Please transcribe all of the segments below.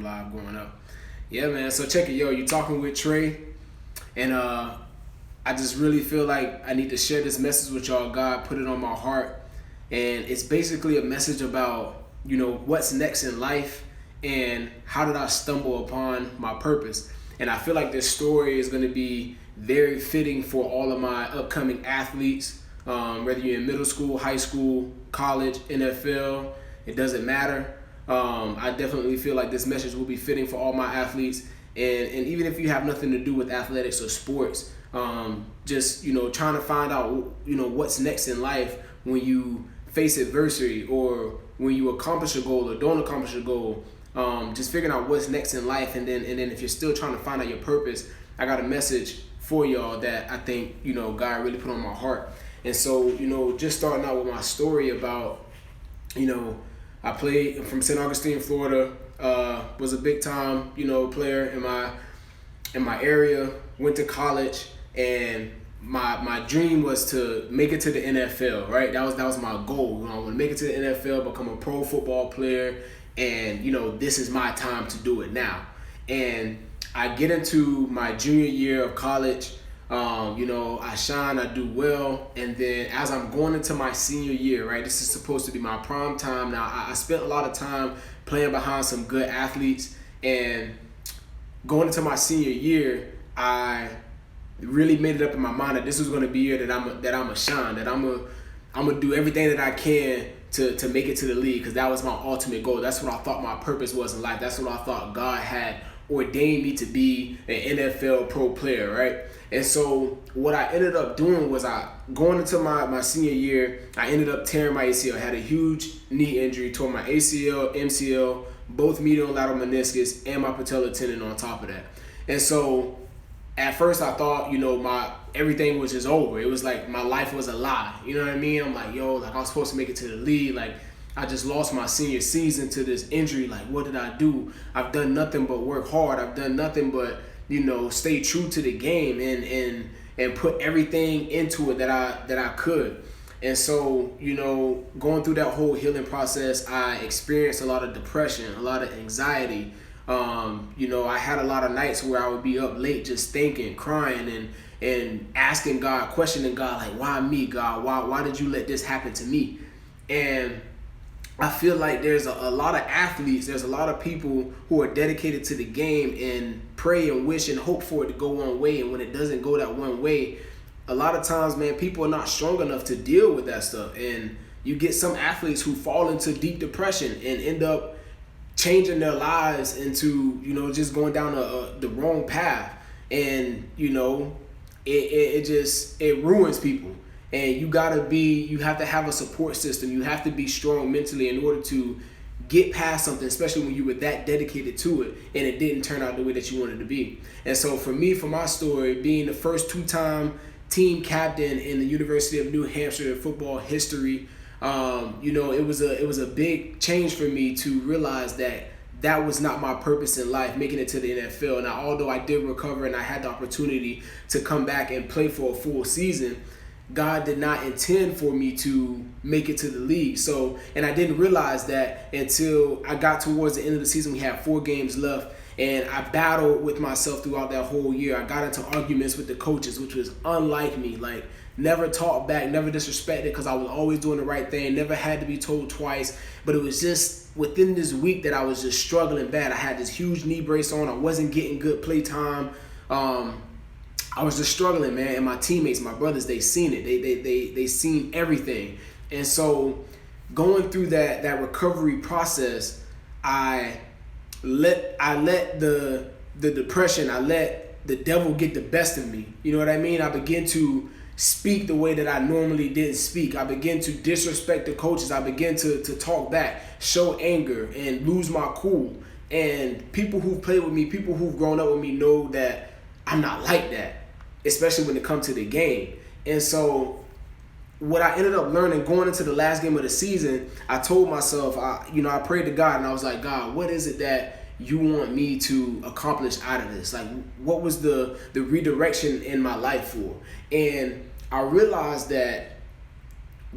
Instagram Live growing up. Yeah, man. So check it, yo. You talking with Trey, and I just really feel like I need to share this message with y'all. God put it on my heart, and it's basically a message about what's next in life and how did I stumble upon my purpose. And I feel like this story is going to be very fitting for all of my upcoming athletes, whether you're in middle school, high school, college, NFL, it doesn't matter. I definitely feel like this message will be fitting for all my athletes. And even if you have nothing to do with athletics or sports, just trying to find out what's next in life when you face adversity or when you accomplish a goal or don't accomplish a goal. Just figuring out what's next in life, and then if you're still trying to find out your purpose, I got a message for y'all that I think God really put on my heart. And so just starting out with my story about I played from St. Augustine, Florida. Was a big time player in my area. Went to college, and my dream was to make it to the NFL. Right, that was my goal. I want to make it to the NFL, become a pro football player. And this is my time to do it now. And I get into my junior year of college. I shine, I do well, and then as I'm going into my senior year, right, this is supposed to be my prime time. Now, I spent a lot of time playing behind some good athletes, and going into my senior year, I really made it up in my mind that this was going to be a year that I'm a shine, that I'm gonna do everything that I can to make it to the league, because that was my ultimate goal. That's what I thought my purpose was in life. That's what I thought God had ordained me to be, an NFL pro player, right? And so what I ended up doing was going into my senior year, I ended up tearing my ACL. I had a huge knee injury, tore my ACL, MCL, both medial and lateral meniscus, and my patellar tendon on top of that. And so at first I thought, everything was just over. It was like my life was a lie. You know what I mean? I'm like, I was supposed to make it to the league. Like, I just lost my senior season to this injury. Like, what did I do? I've done nothing but work hard. I've done nothing but, stay true to the game and put everything into it that I could. And so, going through that whole healing process, I experienced a lot of depression, a lot of anxiety. I had a lot of nights where I would be up late just thinking, crying, and asking God, questioning God, like, why me, God? Why did you let this happen to me? And I feel like there's a lot of athletes, there's a lot of people who are dedicated to the game and pray and wish and hope for it to go one way. And when it doesn't go that one way, a lot of times, man, people are not strong enough to deal with that stuff. And you get some athletes who fall into deep depression and end up changing their lives into, just going down the wrong path. And, it ruins people. And you have to have a support system. You have to be strong mentally in order to get past something, especially when you were that dedicated to it and it didn't turn out the way that you wanted to be. And so for me, for my story, being the first two-time team captain in the University of New Hampshire football history, it was a big change for me to realize that was not my purpose in life, making it to the NFL. Now, although I did recover and I had the opportunity to come back and play for a full season, God did not intend for me to make it to the league. So, and I didn't realize that until I got towards the end of the season. We had 4 games left, and I battled with myself throughout that whole year. I got into arguments with the coaches, which was unlike me. Like, never talked back, never disrespected, because I was always doing the right thing, never had to be told twice. But it was just within this week that I was just struggling bad. I had this huge knee brace on. I wasn't getting good play time. I was just struggling, man. And my teammates, my brothers, they seen it. They seen everything. And so going through that recovery process, I let the depression, I let the devil get the best of me. You know what I mean? I began to speak the way that I normally didn't speak. I began to disrespect the coaches. I began to talk back, show anger, and lose my cool. And people who've played with me, people who've grown up with me know that I'm not like that, especially when it comes to the game. And so what I ended up learning going into the last game of the season, I told myself, I prayed to God and I was like, God, what is it that you want me to accomplish out of this? Like, what was the redirection in my life for? And I realized that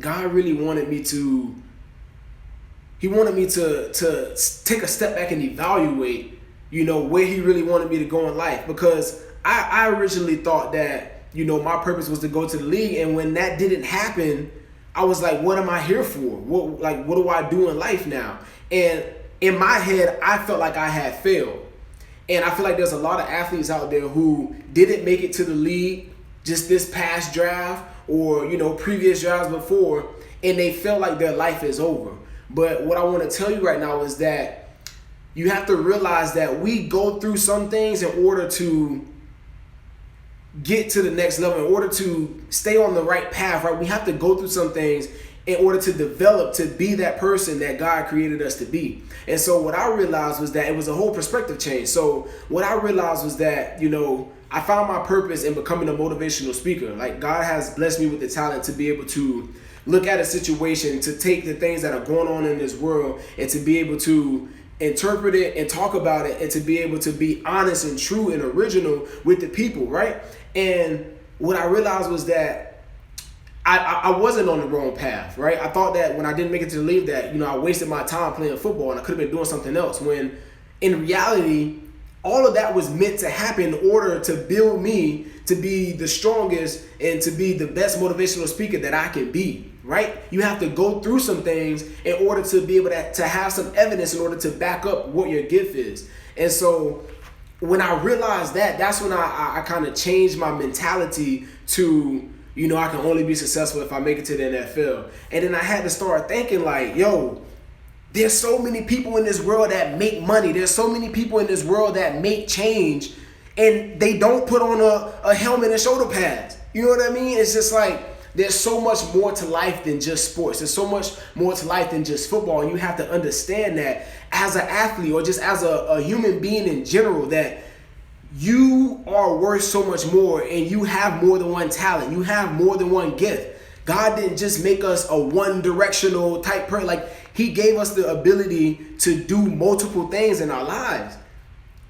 God really wanted me to He wanted me to take a step back and evaluate, where he really wanted me to go in life. Because I originally thought that, my purpose was to go to the league. And when that didn't happen, I was like, what am I here for? What do I do in life now? And in my head, I felt like I had failed. And I feel like there's a lot of athletes out there who didn't make it to the league just this past draft or, previous drafts before, and they feel like their life is over. But what I want to tell you right now is that you have to realize that we go through some things in order to get to the next level, in order to stay on the right path, right? We have to go through some things in order to develop to be that person that God created us to be. And so what I realized was that it was a whole perspective change. So what I realized was that, I found my purpose in becoming a motivational speaker. Like, God has blessed me with the talent to be able to look at a situation, to take the things that are going on in this world and to be able to interpret it and talk about it and to be able to be honest and true and original with the people, right? And what I realized was that I wasn't on the wrong path, right? I thought that when I didn't make it to the league that, I wasted my time playing football and I could have been doing something else, when in reality, all of that was meant to happen in order to build me to be the strongest and to be the best motivational speaker that I can be, right? You have to go through some things in order to be able to have some evidence in order to back up what your gift is. And so when I realized that, that's when I kind of changed my mentality to, I can only be successful if I make it to the NFL. And then I had to start thinking like, there's so many people in this world that make money. There's so many people in this world that make change, and they don't put on a helmet and shoulder pads. You know what I mean? It's just like, there's so much more to life than just sports. There's so much more to life than just football. And you have to understand that as an athlete or just as a human being in general, that you are worth so much more and you have more than one talent. You have more than one gift. God didn't just make us a one-directional type person. Like, he gave us the ability to do multiple things in our lives.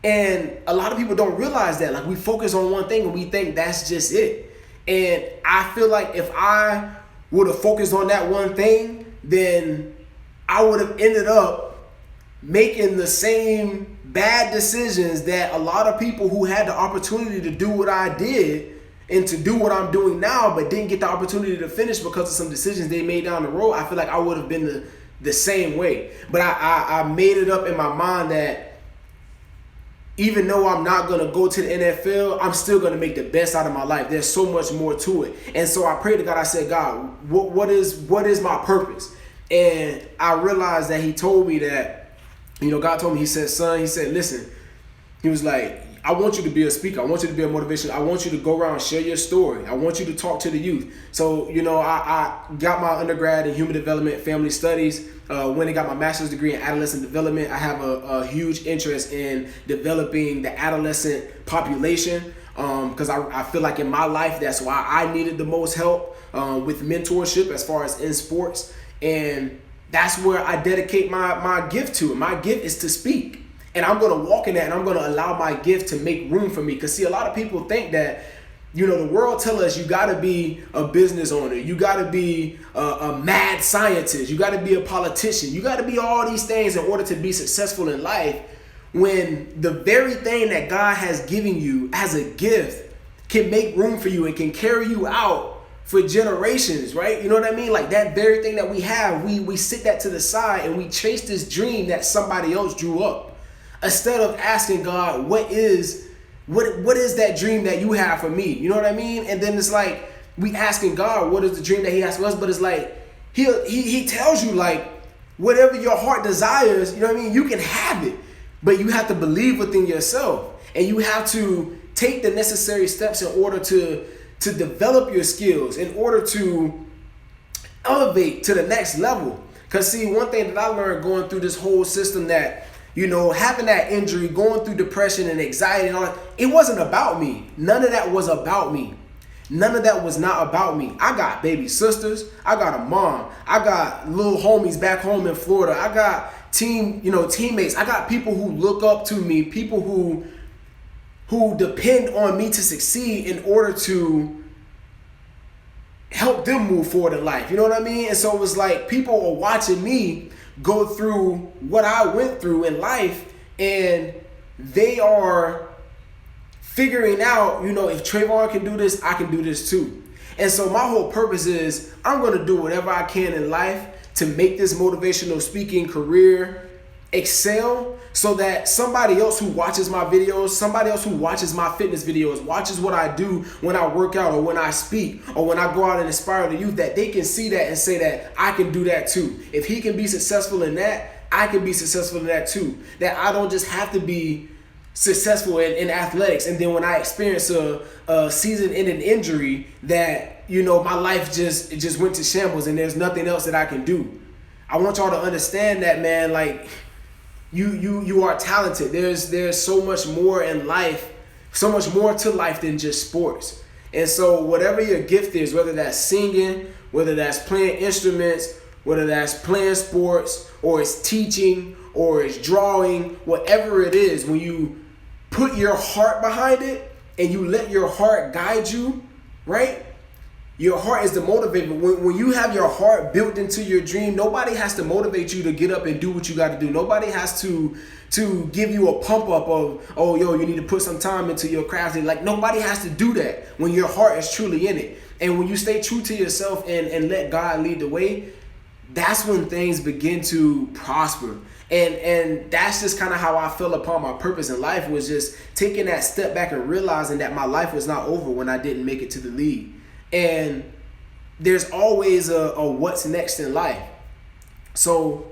And a lot of people don't realize that. Like, we focus on one thing and we think that's just it. And I feel like if I would have focused on that one thing, then I would have ended up making the same bad decisions that a lot of people who had the opportunity to do what I did and to do what I'm doing now, but didn't get the opportunity to finish because of some decisions they made down the road. I feel like I would have been the same way. But I made it up in my mind that even though I'm not going to go to the NFL, I'm still going to make the best out of my life. There's so much more to it. And so I prayed to God. I said, God, what is my purpose? And I realized that he told me that, God told me, he said, son, he said, listen, he was like, I want you to be a speaker. I want you to be a motivation. I want you to go around and share your story. I want you to talk to the youth. So, I got my undergrad in human development, family studies. When I got my master's degree in adolescent development, I have a huge interest in developing the adolescent population because I feel like in my life, that's why I needed the most help with mentorship as far as in sports. And that's where I dedicate my gift to. My gift is to speak. And I'm going to walk in that and I'm going to allow my gift to make room for me. Because, see, a lot of people think that, the world tell us you got to be a business owner. You got to be a mad scientist. You got to be a politician. You got to be all these things in order to be successful in life, when the very thing that God has given you as a gift can make room for you and can carry you out for generations, right? You know what I mean? Like, that very thing that we have, we sit that to the side and we chase this dream that somebody else drew up. Instead of asking God, what is that dream that you have for me? You know what I mean? And then it's like, we asking God, what is the dream that he has for us? But it's like, he tells you, like, whatever your heart desires, you know what I mean? You can have it, but you have to believe within yourself. And you have to take the necessary steps in order to develop your skills, in order to elevate to the next level. Because, see, one thing that I learned going through this whole system that, having that injury, going through depression and anxiety and all that, it wasn't about me. None of that was about me. None of that was not about me. I got baby sisters. I got a mom. I got little homies back home in Florida. I got teammates. I got people who look up to me, people who depend on me to succeed in order to help them move forward in life. You know what I mean? And so it was like people are watching me go through what I went through in life, and they are figuring out, if Trayvon can do this, I can do this too. And so my whole purpose is I'm going to do whatever I can in life to make this motivational speaking career excel, so that somebody else who watches my videos, somebody else who watches my fitness videos, watches what I do when I work out or when I speak or when I go out and inspire the youth, that they can see that and say that I can do that too. If he can be successful in that, I can be successful in that too. That I don't just have to be successful in athletics, and then when I experience a season-ending injury, that my life just went to shambles and there's nothing else that I can do. I want y'all to understand that, man. Like, you are talented. There's so much more in life, so much more to life than just sports. And so whatever your gift is, whether that's singing, whether that's playing instruments, whether that's playing sports, or it's teaching, or it's drawing, whatever it is, when you put your heart behind it and you let your heart guide you, right? Your heart is the motivator. When you have your heart built into your dream, nobody has to motivate you to get up and do what you got to do. Nobody has to give you a pump up of, oh, yo, you need to put some time into your craft. Like, nobody has to do that when your heart is truly in it. And when you stay true to yourself and let God lead the way, that's when things begin to prosper. And that's just kind of how I fell upon my purpose in life, was just taking that step back and realizing that my life was not over when I didn't make it to the league. And there's always a what's next in life. So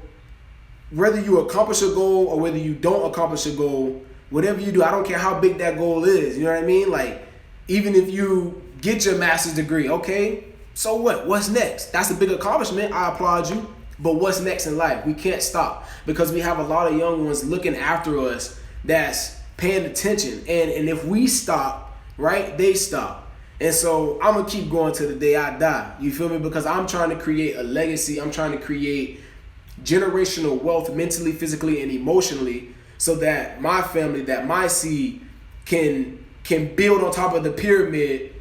whether you accomplish a goal or whether you don't accomplish a goal, whatever you do, I don't care how big that goal is. You know what I mean? Like, even if you get your master's degree, okay, so what? What's next? That's a big accomplishment. I applaud you. But what's next in life? We can't stop, because we have a lot of young ones looking after us that's paying attention. And if we stop, right, they stop. And so I'm going to keep going till the day I die. You feel me? Because I'm trying to create a legacy. I'm trying to create generational wealth mentally, physically, and emotionally, so that my family, that my seed can build on top of the pyramid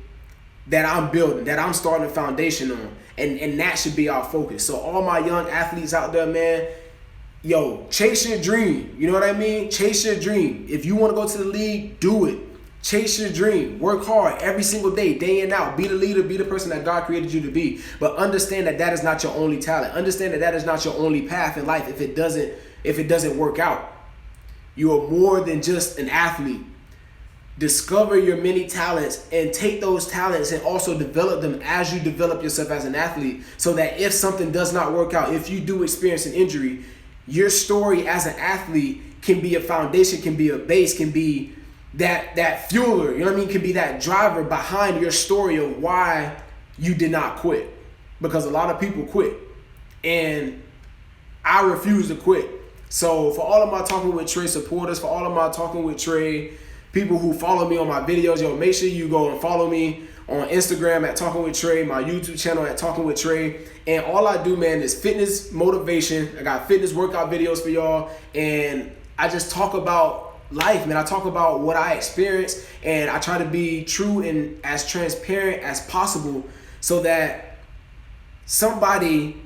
that I'm building, that I'm starting a foundation on. And that should be our focus. So all my young athletes out there, man, yo, chase your dream. You know what I mean? Chase your dream. If you want to go to the league, do it. Chase your dream. Work hard every single day, day in and out. Be the leader. Be the person that God created you to be. But understand that that is not your only talent. Understand that that is not your only path in life. If it doesn't work out, you are more than just an athlete. Discover your many talents and take those talents and also develop them as you develop yourself as an athlete, so that if something does not work out, if you do experience an injury, your story as an athlete can be a foundation, can be a base, can be that fueler, you know what I mean? Can be that driver behind your story of why you did not quit. Because a lot of people quit, and I refuse to quit. So for all of my Talking with Trey supporters, for all of my Talking with Trey people who follow me on my videos, yo, make sure you go and follow me on Instagram at Talking with Trey, my YouTube channel at Talking with Trey. And all I do, man, is fitness motivation. I got fitness workout videos for y'all, and I just talk about life, man. I talk about what I experienced, and I try to be true and as transparent as possible, so that somebody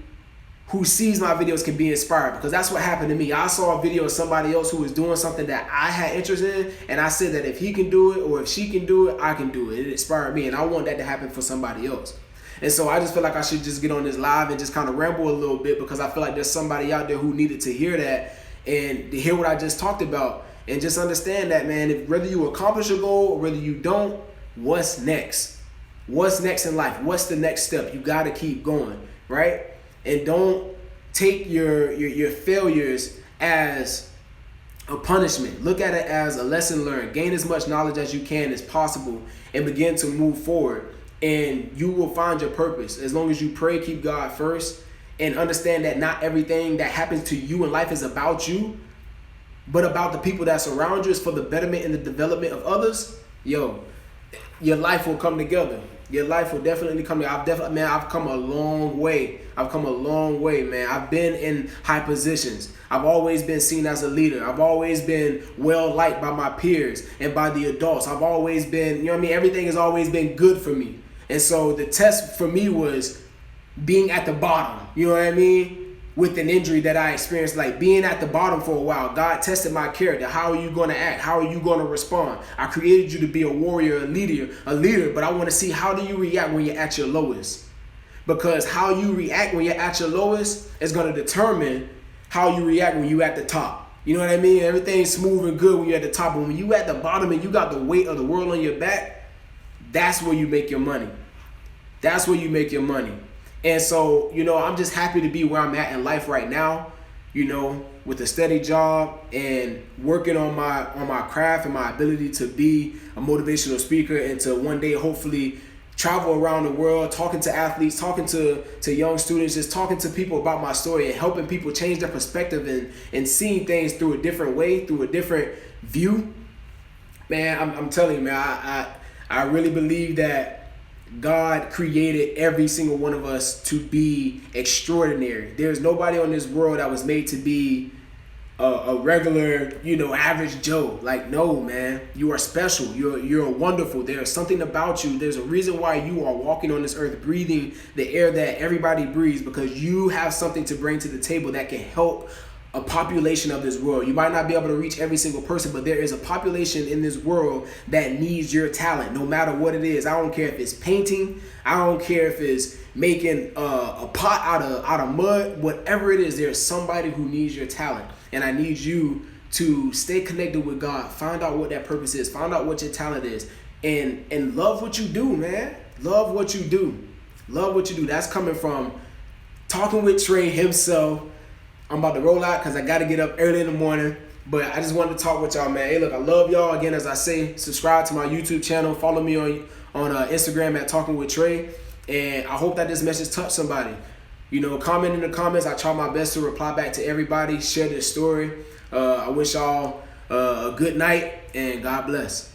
who sees my videos can be inspired. Because that's what happened to me. I saw a video of somebody else who was doing something that I had interest in, and I said that if he can do it or if she can do it, I can do it. It inspired me, and I want that to happen for somebody else. And so I just feel like I should just get on this live and just kind of ramble a little bit, because I feel like there's somebody out there who needed to hear that and to hear what I just talked about, and just understand that, man, if whether you accomplish a goal or whether you don't, what's next? What's next in life? What's the next step? You got to keep going, right? And don't take your failures as a punishment. Look at it as a lesson learned. Gain as much knowledge as you can as possible and begin to move forward. And you will find your purpose. As long as you pray, keep God first, and understand that not everything that happens to you in life is about you, but about the people that surround you. Is for the betterment and the development of others. Yo, your life will come together. Your life will definitely come together. I've come a long way. I've come a long way, man. I've been in high positions. I've always been seen as a leader. I've always been well liked by my peers and by the adults. I've always been, you know what I mean? Everything has always been good for me. And so the test for me was being at the bottom, you know what I mean? with an injury that I experienced, like being at the bottom for a while. God tested my character. How are you going to act? How are you going to respond? I created you to be a warrior, a leader, but I want to see, how do you react when you're at your lowest? Because how you react when you're at your lowest is going to determine how you react when you're at the top. You know what I mean? Everything's smooth and good when you're at the top, but when you at the bottom and you got the weight of the world on your back, that's where you make your money. That's where you make your money. And so, I'm just happy to be where I'm at in life right now, with a steady job and working on my craft and my ability to be a motivational speaker, and to one day hopefully travel around the world, talking to athletes, talking to young students, just talking to people about my story and helping people change their perspective and seeing things through a different way, through a different view. Man, I'm telling you, man, I really believe that God created every single one of us to be extraordinary. There's nobody on this world that was made to be a regular, average Joe. Like, no, man, you are special. You're wonderful. There's something about you. There's a reason why you are walking on this earth, breathing the air that everybody breathes, because you have something to bring to the table that can help a population of this world. You might not be able to reach every single person, but there is a population in this world that needs your talent, no matter what it is. I don't care if it's painting. I don't care if it's making a pot out of mud. Whatever it is, there's somebody who needs your talent. And I need you to stay connected with God. Find out what that purpose is. Find out what your talent is. And love what you do, man. Love what you do. Love what you do. That's coming from Talking with Trey himself. I'm about to roll out because I got to get up early in the morning. But I just wanted to talk with y'all, man. Hey, look, I love y'all. Again, as I say, subscribe to my YouTube channel. Follow me on Instagram at Talking with Trey. And I hope that this message touched somebody. Comment in the comments. I try my best to reply back to everybody. Share this story. I wish y'all a good night and God bless.